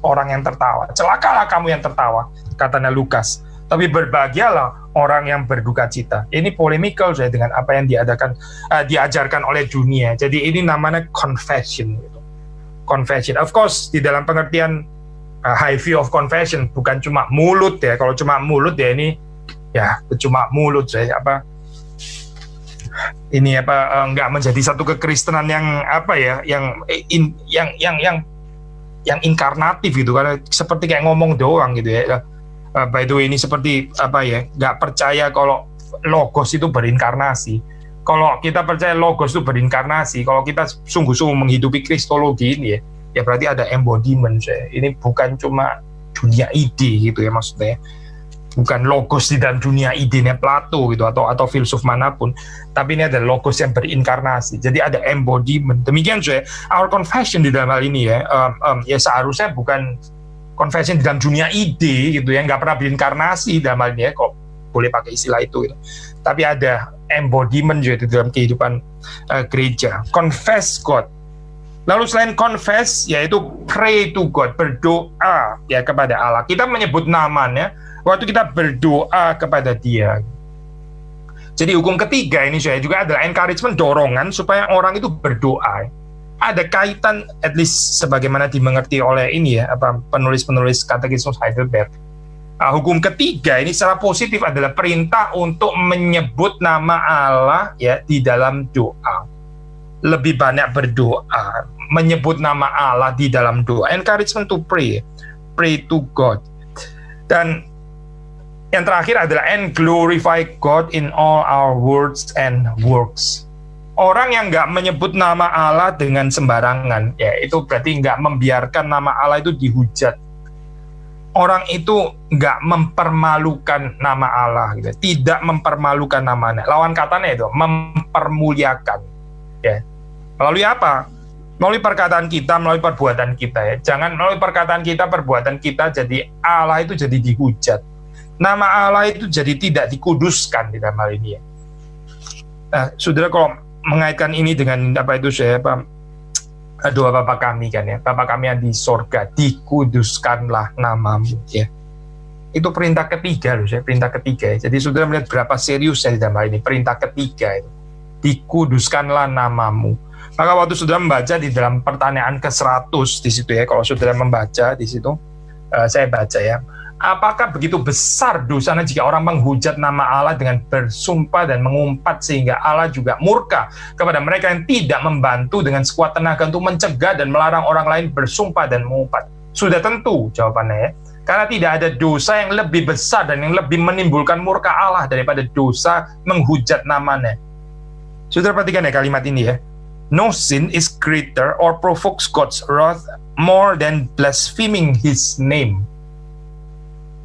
orang yang tertawa, celakalah kamu yang tertawa, katanya Lukas. Tapi berbahagialah orang yang berduka cita. Ini polemikal saya dengan apa yang diajarkan oleh dunia. Jadi ini namanya confession. Gitu. Confession, of course, di dalam pengertian high view of confession, bukan cuma mulut ya. Kalau cuma mulut ya ini ya cuma mulut saya nggak menjadi satu kekristenan yang apa ya, yang inkarnatif gitu, karena seperti kayak ngomong doang gitu ya. By the way, ini seperti apa ya, nggak percaya kalau logos itu berinkarnasi. Kalau kita percaya logos itu berinkarnasi, kalau kita sungguh-sungguh menghidupi kristologi ini ya berarti ada embodiment saya. Ini bukan cuma dunia ide gitu ya, maksudnya bukan logos di dalam dunia idenya Plato gitu atau filsuf manapun, tapi ini ada logos yang berinkarnasi. Jadi ada embodiment. Demikian saya, our confession di dalam hal ini ya, ya seharusnya bukan confession di dalam dunia ide gitu ya, nggak pernah berinkarnasi dalam hal ini ya, kok boleh pakai istilah itu gitu. Tapi ada embodiment juga di dalam kehidupan gereja. Confess God. Lalu selain confess, yaitu pray to God, berdoa ya kepada Allah. Kita menyebut namanya waktu kita berdoa kepada Dia. Jadi hukum ketiga ini saya juga adalah encouragement, dorongan supaya orang itu berdoa. Ada kaitan, at least sebagaimana dimengerti oleh ini ya, penulis-penulis Katekismus Heidelberg. Hukum ketiga ini secara positif adalah perintah untuk menyebut nama Allah ya di dalam doa. Lebih banyak berdoa, menyebut nama Allah di dalam doa. Encouragement to pray to God. Dan yang terakhir adalah and glorify God in all our words and works. Orang yang nggak menyebut nama Allah dengan sembarangan, ya itu berarti nggak membiarkan nama Allah itu dihujat. Orang itu nggak mempermalukan nama Allah, gitu. Tidak mempermalukan namanya. Lawan katanya itu mempermuliakan. Ya. Melalui apa? Melalui perkataan kita, melalui perbuatan kita ya. Jangan melalui perkataan kita, perbuatan kita jadi Allah itu jadi dihujat. Nama Allah itu jadi tidak dikuduskan di dalam hal ini ya. Nah, saudara, kalau mengaitkan ini dengan apa itu saya doa Bapa kami kan ya, Bapa kami yang di sorga, dikuduskanlah namamu ya. Itu perintah ketiga loh, saya perintah ketiga ya. Jadi saudara melihat berapa seriusnya di dalam hal ini, perintah ketiga itu, dikuduskanlah namamu. Maka waktu saudara membaca di dalam pertanyaan ke-100 di situ ya, kalau saudara membaca di situ, saya baca ya. Apakah begitu besar dosanya jika orang menghujat nama Allah dengan bersumpah dan mengumpat sehingga Allah juga murka kepada mereka yang tidak membantu dengan sekuat tenaga untuk mencegah dan melarang orang lain bersumpah dan mengumpat? Sudah tentu jawabannya ya. Karena tidak ada dosa yang lebih besar dan yang lebih menimbulkan murka Allah daripada dosa menghujat namanya. Saudara perhatikan ya kalimat ini ya. No sin is greater or provokes God's wrath more than blaspheming His name.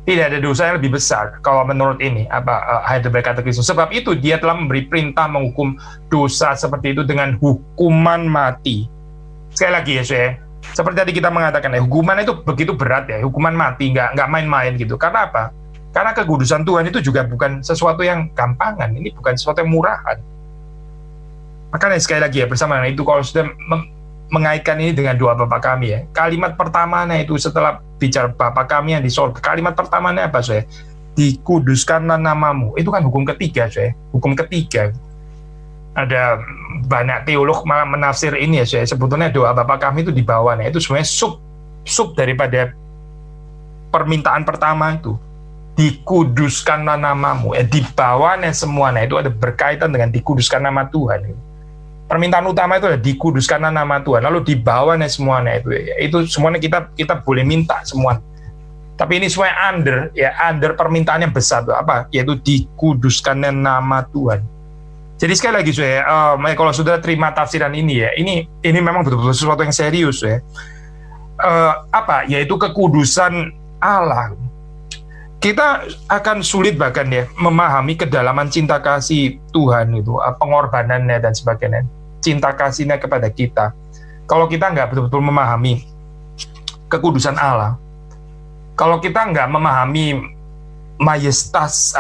Tidak ada dosa yang lebih besar kalau menurut ini Heidelberg Katekismus. Sebab itu Dia telah memberi perintah menghukum dosa seperti itu dengan hukuman mati. Sekali lagi ya saya, seperti tadi kita mengatakan ya, hukuman itu begitu berat ya, hukuman mati nggak main-main gitu. Karena apa? Karena kekudusan Tuhan itu juga bukan sesuatu yang gampangan, ini bukan sesuatu yang murahan. Makanya sekali lagi ya, bersama dengan itu kalau sudah mengaitkan ini dengan doa Bapa kami ya, kalimat pertamanya itu setelah bicara Bapa kami yang di sorga, kalimat pertamanya apa saya? Dikuduskanlah namamu. Itu kan hukum ketiga saya, hukum ketiga. Ada banyak teolog malah menafsir ini ya saya, sebetulnya doa Bapa kami itu di bawahnya itu sebenarnya sub daripada permintaan pertama itu, dikuduskanlah namamu, di bawahnya semuanya itu ada berkaitan dengan dikuduskan nama Tuhan. Permintaan utama itu adalah dikuduskanlah nama Tuhan, lalu di bawahnya semuanya itu semuanya kita boleh minta semua. Tapi ini semuanya under permintaan yang besar itu apa? Yaitu dikuduskannya nama Tuhan. Jadi sekali lagi kalau sudah terima tafsiran ini ini memang betul-betul sesuatu yang serius yaitu kekudusan Allah. Kita akan sulit bahkan memahami kedalaman cinta kasih Tuhan itu, pengorbanannya dan sebagainya, cinta kasihnya kepada kita. Kalau kita nggak betul-betul memahami kekudusan Allah, kalau kita nggak memahami majestas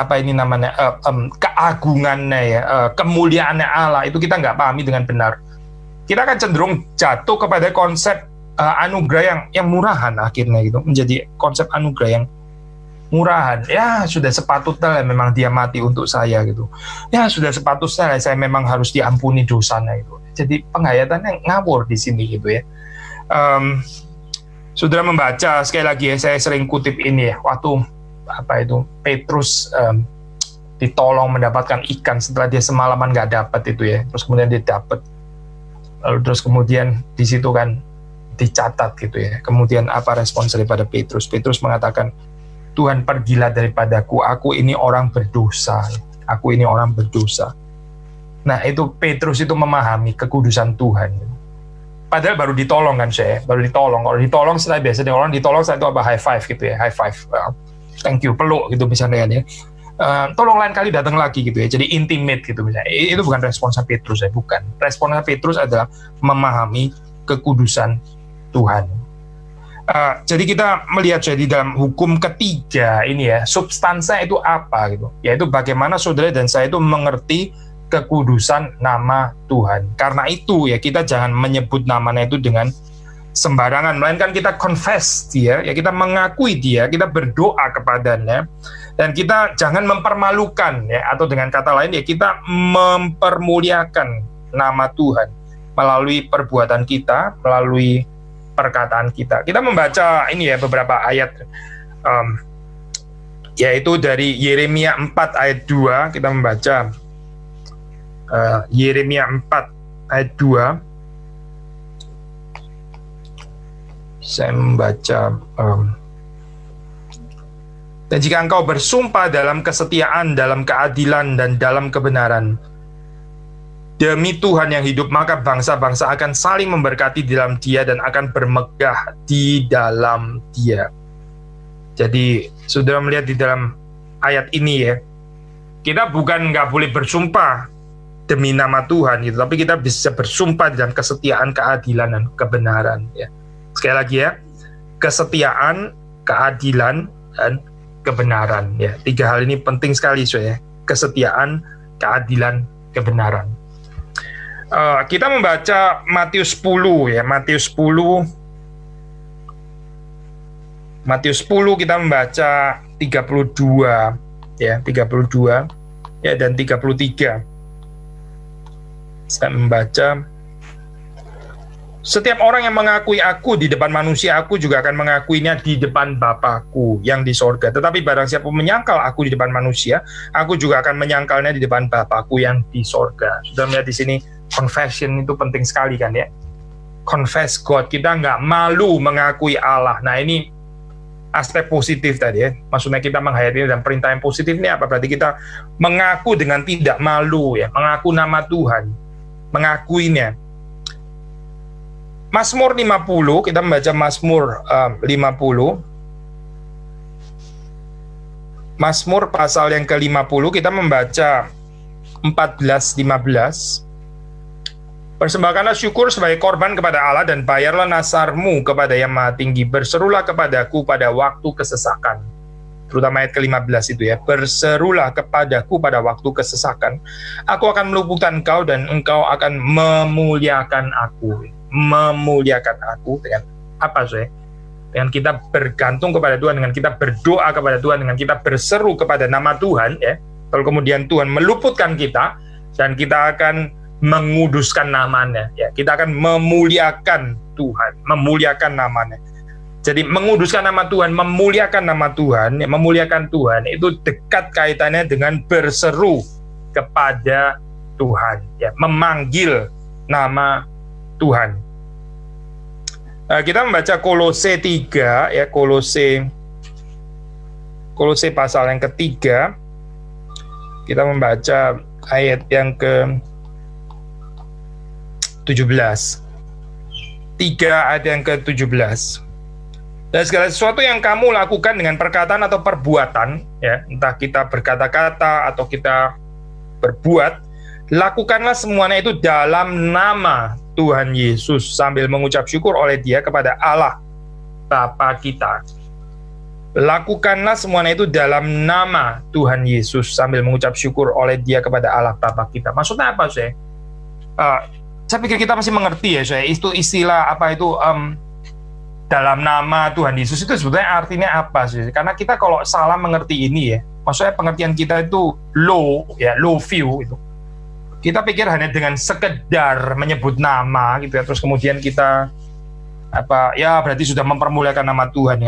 keagungannya kemuliaannya Allah, itu kita nggak pahami dengan benar. Kita akan cenderung jatuh kepada konsep anugerah yang murahan akhirnya gitu, menjadi konsep anugerah yang murahan. Ya sudah sepatutnya memang dia mati untuk saya gitu. Ya sudah sepatutnya saya memang harus diampuni dosanya itu. Jadi penghayatannya ngawur di sini gitu ya. Saudara membaca sekali lagi saya sering kutip ini waktu Petrus ditolong mendapatkan ikan setelah dia semalaman nggak dapat itu terus kemudian dia dapat, lalu terus kemudian di situ kan dicatat gitu kemudian apa respons daripada Petrus mengatakan, Tuhan pergilah daripadaku, aku ini orang berdosa. Nah itu Petrus itu memahami kekudusan Tuhan. Padahal baru ditolong kan kalau ditolong setelah biasa orang ditolong setelah itu apa high five gitu high five, thank you, peluk gitu misalnya tolong lain kali datang lagi gitu jadi intimate gitu misalnya. Itu bukan responsnya Petrus bukan. Responsnya Petrus adalah memahami kekudusan Tuhan. Jadi kita melihat di dalam hukum ketiga ini substansinya itu apa gitu, yaitu bagaimana saudara dan saya itu mengerti kekudusan nama Tuhan. Karena itu kita jangan menyebut namanya itu dengan sembarangan, melainkan kita confess dia, kita mengakui dia, kita berdoa kepadanya, dan kita jangan mempermalukan atau dengan kata lain kita mempermuliakan nama Tuhan melalui perbuatan kita, melalui perkataan kita. Kita membaca ini beberapa ayat yaitu dari Yeremia 4 ayat 2. Kita membaca Yeremia 4 ayat 2. Saya membaca dan jika engkau bersumpah dalam kesetiaan, dalam keadilan dan dalam kebenaran demi Tuhan yang hidup, maka bangsa-bangsa akan saling memberkati di dalam dia dan akan bermegah di dalam dia. Jadi saudara melihat di dalam ayat ini kita bukan nggak boleh bersumpah demi nama Tuhan gitu, tapi kita bisa bersumpah dalam kesetiaan, keadilan dan kebenaran Sekali lagi kesetiaan, keadilan dan kebenaran 3 hal ini penting sekali kesetiaan, keadilan, kebenaran. Kita membaca Matius 10 Matius 10 kita membaca 32 dan 33. Saya membaca, setiap orang yang mengakui aku di depan manusia, aku juga akan mengakuinya di depan Bapa-Ku yang di sorga. Tetapi barang siapa menyangkal aku di depan manusia, aku juga akan menyangkalnya di depan Bapa-Ku yang di sorga. Sudah melihat di sini confession itu penting sekali kan confess God, kita nggak malu mengakui Allah. Nah ini aspek positif tadi maksudnya kita menghayati dan perintah yang positif ini apa? Berarti kita mengaku dengan tidak malu mengaku nama Tuhan, mengakuinya. Mazmur 50, kita membaca Mazmur 50. Mazmur pasal yang ke-50, kita membaca 14-15. Persembahkanlah syukur sebagai korban kepada Allah dan bayarlah nasarmu kepada Yang Maha Tinggi. Berserulah kepadaku pada waktu kesesakan. Terutama ayat ke-15 itu Berserulah kepadaku pada waktu kesesakan. Aku akan meluputkan engkau dan engkau akan memuliakan aku. Memuliakan aku dengan apa dengan kita bergantung kepada Tuhan, dengan kita berdoa kepada Tuhan, dengan kita berseru kepada nama Tuhan Lalu kemudian Tuhan meluputkan kita dan kita akan menguduskan namanya kita akan memuliakan Tuhan, memuliakan namanya. Jadi menguduskan nama Tuhan, memuliakan nama Tuhan, ya, memuliakan Tuhan itu dekat kaitannya dengan berseru kepada Tuhan, ya, memanggil nama Tuhan. Kita membaca Kolose 3, ya, Kolose pasal yang ketiga. Kita membaca ayat yang ke-17. 3 ayat yang ke-17. Dan segala sesuatu yang kamu lakukan dengan perkataan atau perbuatan, ya, entah kita berkata-kata atau kita berbuat, lakukanlah semuanya itu dalam nama Tuhan Yesus sambil mengucap syukur oleh Dia kepada Allah Bapa kita. Lakukanlah semuanya itu dalam nama Tuhan Yesus sambil mengucap syukur oleh Dia kepada Allah Bapa kita. Maksudnya apa, saya? Saya pikir kita masih mengerti, ya, saya. Itu istilah apa itu? Dalam nama Tuhan Yesus itu sebetulnya artinya apa sih? Karena kita kalau salah mengerti ini, ya, maksudnya pengertian kita itu low view itu. Kita pikir hanya dengan sekedar menyebut nama gitu ya, terus kemudian kita berarti sudah mempermuliakan nama Tuhan.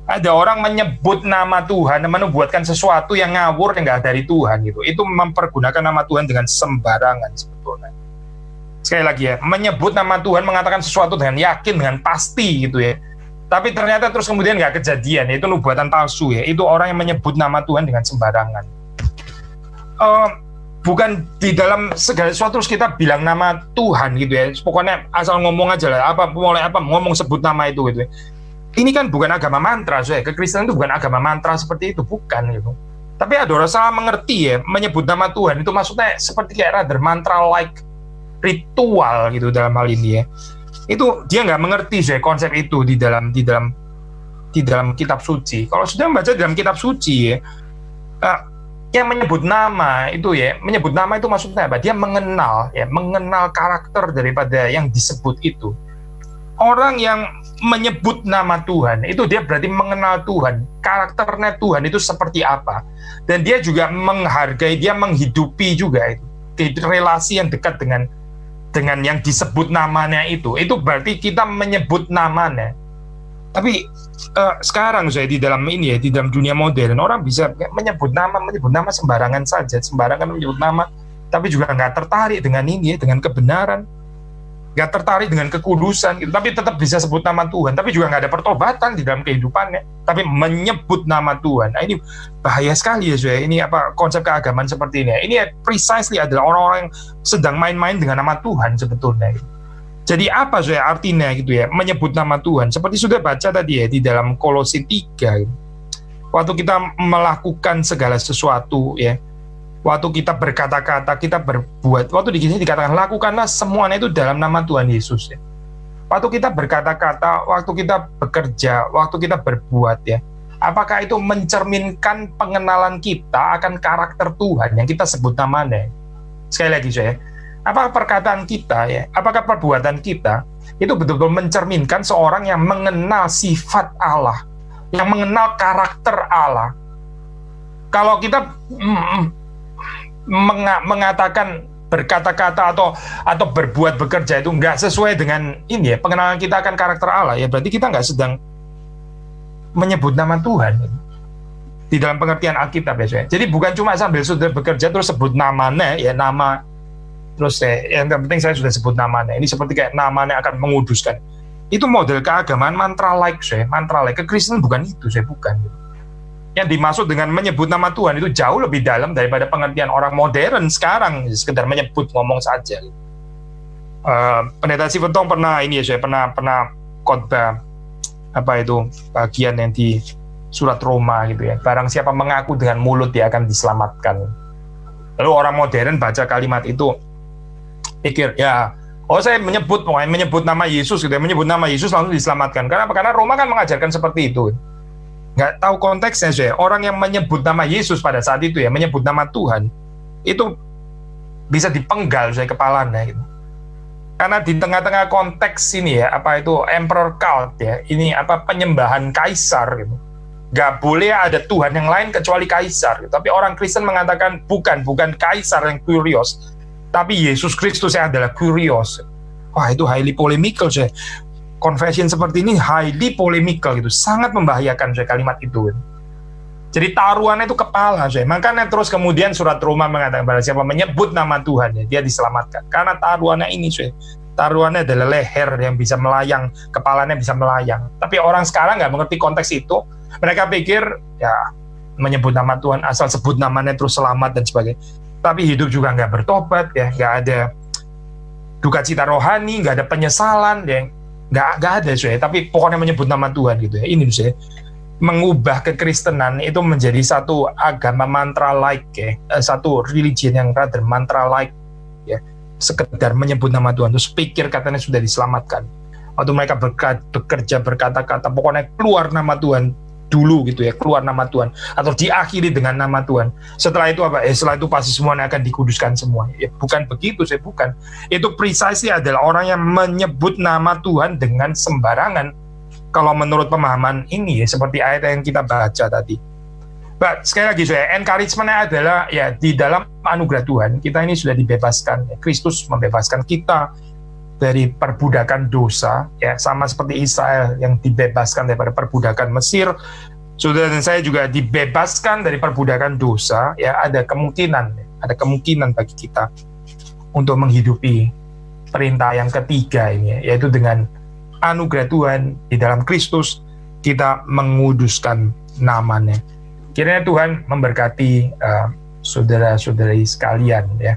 Ada orang menyebut nama Tuhan, menubuatkan sesuatu yang ngawur, yang nggak dari Tuhan gitu. Itu mempergunakan nama Tuhan dengan sembarangan sebetulnya. Sekali lagi, ya, menyebut nama Tuhan, mengatakan sesuatu dengan yakin, dengan pasti gitu ya. Tapi ternyata terus kemudian nggak kejadian, itu nubuatan palsu, ya. Itu orang yang menyebut nama Tuhan dengan sembarangan. Bukan di dalam segala sesuatu terus kita bilang nama Tuhan gitu ya. Pokoknya asal ngomong aja lah, ngomong sebut nama itu gitu ya. Ini kan bukan agama mantra, ya. Kekristenan itu bukan agama mantra seperti itu, bukan gitu. Tapi ada orang salah mengerti, ya, menyebut nama Tuhan itu maksudnya seperti kayak rather mantra-like ritual gitu dalam hal ini, ya. Itu dia nggak mengerti, saya, konsep itu di dalam kitab suci. Kalau sudah membaca dalam kitab suci, ya, yang menyebut nama itu, ya, menyebut nama itu maksudnya apa? Dia mengenal karakter daripada yang disebut itu. Orang yang menyebut nama Tuhan itu dia berarti mengenal Tuhan, karakternya Tuhan itu seperti apa, dan dia juga menghargai, dia menghidupi juga itu relasi yang dekat dengan yang disebut namanya itu berarti kita menyebut namanya. Tapi sekarang, saya, di dalam ini, ya, di dalam dunia modern, orang bisa menyebut nama sembarangan saja, sembarangan menyebut nama, tapi juga nggak tertarik dengan ini, ya, dengan kebenaran, nggak tertarik dengan kekudusan gitu. Tapi tetap bisa sebut nama Tuhan, tapi juga nggak ada pertobatan di dalam kehidupannya, tapi menyebut nama Tuhan. Nah, ini bahaya sekali, ya, saya. Ini konsep keagamaan seperti ini, ya. Ini precisely adalah orang-orang yang sedang main-main dengan nama Tuhan sebetulnya gitu. Jadi apa, saya, artinya gitu, ya, menyebut nama Tuhan? Seperti sudah baca tadi, ya, di dalam Kolose 3 gitu. Waktu kita melakukan segala sesuatu, ya, waktu kita berkata-kata, kita berbuat, waktu di sini dikatakan lakukanlah semuanya itu dalam nama Tuhan Yesus, ya. Waktu kita berkata-kata, waktu kita bekerja, waktu kita berbuat, ya, apakah itu mencerminkan pengenalan kita akan karakter Tuhan yang kita sebut namanya? Sekali lagi, saya, apakah perkataan kita, ya, apakah perbuatan kita itu betul-betul mencerminkan seorang yang mengenal sifat Allah, yang mengenal karakter Allah? Kalau kita mengatakan, berkata-kata atau berbuat, bekerja itu nggak sesuai dengan ini, ya, pengenalan kita akan karakter Allah, ya, berarti kita nggak sedang menyebut nama Tuhan di dalam pengertian Alkitab, ya, saya. Jadi bukan cuma sambil sudah bekerja terus sebut namanya, ya, nama terus, yang penting saya sudah sebut namanya. Ini seperti kayak namanya akan menguduskan. Itu model keagamaan mantra-like, saya. Mantra-like. Kekristenan bukan itu, saya, bukan. Yang dimaksud dengan menyebut nama Tuhan itu jauh lebih dalam daripada pengertian orang modern sekarang, sekedar menyebut, ngomong saja. Pendeta Siventong pernah saya pernah khotbah bagian yang di surat Roma gitu, ya. Barang siapa mengaku dengan mulut dia akan diselamatkan. Lalu orang modern baca kalimat itu pikir, ya, saya menyebut nama Yesus gitu, menyebut nama Yesus langsung diselamatkan. Karena Roma kan mengajarkan seperti itu. Nggak tahu konteksnya, saya. Orang yang menyebut nama Yesus pada saat itu, ya, menyebut nama Tuhan, itu bisa dipenggal, saya, kepalanya gitu. Karena di tengah-tengah konteks ini, ya, emperor cult, ya, ini penyembahan kaisar gitu. Nggak boleh ada Tuhan yang lain kecuali kaisar gitu. Tapi orang Kristen mengatakan bukan kaisar yang kurios, tapi Yesus Kristus yang adalah kurios. Wah, itu highly polemical, saya. confession seperti ini highly polemical gitu, sangat membahayakan saya kalimat itu. Jadi taruhannya itu kepala, saya. Makanya terus kemudian surat Roma mengatakan bahwa siapa menyebut nama Tuhan, ya, dia diselamatkan. Karena taruhannya ini, saya. Taruhannya adalah leher yang bisa melayang, kepalanya bisa melayang. Tapi orang sekarang nggak mengerti konteks itu. Mereka pikir, ya menyebut nama Tuhan, asal sebut namanya terus selamat dan sebagainya. Tapi hidup juga nggak bertobat, ya, nggak ada duka cita rohani, nggak ada penyesalan, ya, nggak ada, saya. Tapi pokoknya menyebut nama Tuhan gitu ya. Ini saya. Mengubah kekristenan itu menjadi satu agama mantra-like, ya, satu religion yang rather mantra-like, ya, sekedar menyebut nama Tuhan, terus pikir katanya sudah diselamatkan. Waktu mereka bekerja berkata-kata, pokoknya keluar nama Tuhan dulu gitu ya, keluar nama Tuhan, atau diakhiri dengan nama Tuhan. Setelah itu apa? Setelah itu pasti semuanya akan dikuduskan semua. Ya, bukan begitu, saya bukan. Itu precisely adalah orang yang menyebut nama Tuhan dengan sembarangan. Kalau menurut pemahaman ini ya, seperti ayat yang kita baca tadi. But sekali lagi saya, encouragement-nya adalah ya di dalam anugerah Tuhan kita ini sudah dibebaskan. Ya, Kristus membebaskan kita dari perbudakan dosa, ya sama seperti Israel yang dibebaskan daripada perbudakan Mesir. Saudara dan saya juga dibebaskan dari perbudakan dosa. Ya ada kemungkinan bagi kita untuk menghidupi perintah yang ketiga ini, yaitu dengan anugerah Tuhan di dalam Kristus kita menguduskan namanya. Kiranya Tuhan memberkati saudara-saudari sekalian ya.